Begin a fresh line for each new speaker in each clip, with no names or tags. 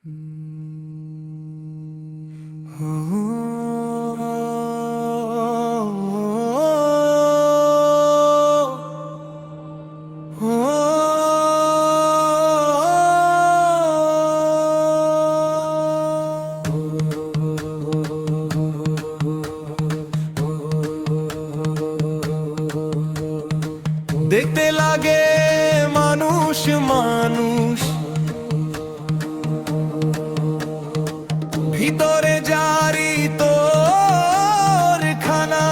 দেখতে লাগে মানুষ মানুষ, ভিতরে জারি তোর খানা।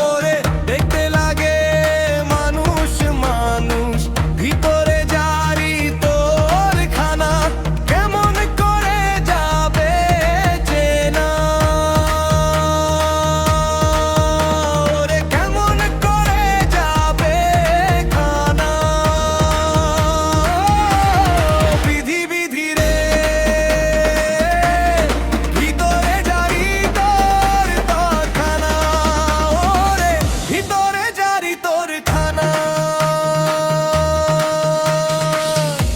ওরে দেখতে লাগে মানুষ মানুষ, ভিতরে জারি তোর খানা। কেমন করে যাবে চেনা, ওরে কেমন করে যাবে খানা। বিধি বিধি রে, ভিতরে জারি তোর তোর খানা। ওরে ভিতরে জারি তোর খানা।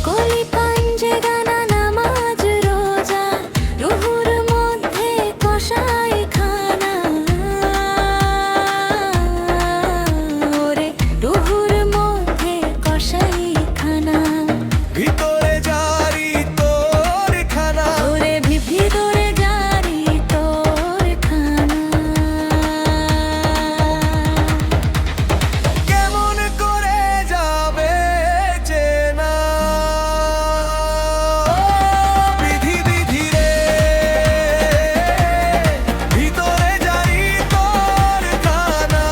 কলি পাঞ্জে গানা নামাজ রোজা, রুহুর মধ্যে কষাই খানা। ওরে রুহুর মধ্যে কষাই খানা।
ভিতরে জারি তোর খানা।
ওরে ভিতরে জারি তোর খানা।
কেমন করে যাবে চেনা। বিধি বিধি রে, ভিতরে জারি তোর খানা।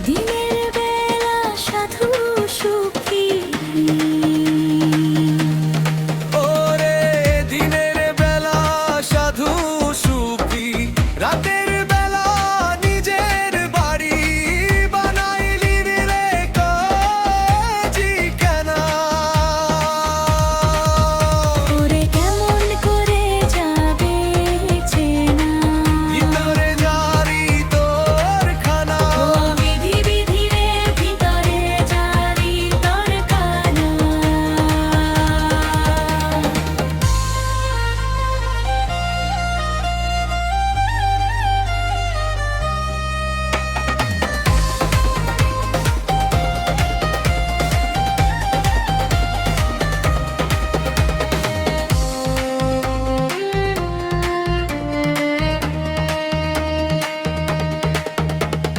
দিনের বেলা সাধু সুখী,
ওরে দিনের বেলা সাধু সুখী, রাতের বেলা নিজের বাড়ি বানাইলি রে কাজী কেনা।
ওরে কেমন করে যাবে চেনা।
ভিতরে জারি তোর খানা।
ও বিধি বিধি রে, ভিতরে জারি তোর খানা।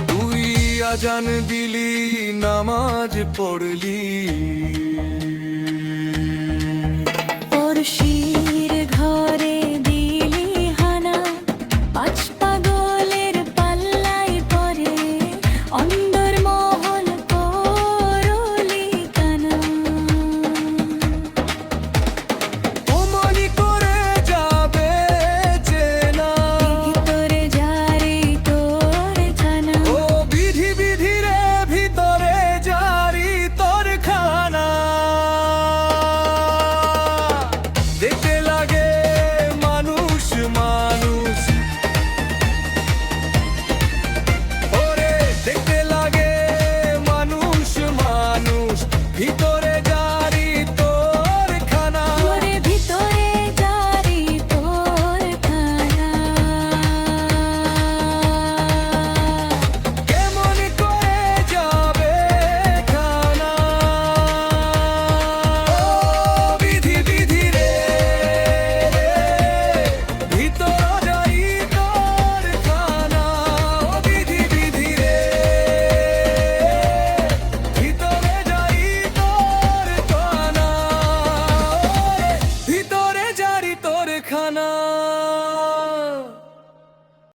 তুই আজান দিলি, নামাজ পড়লি,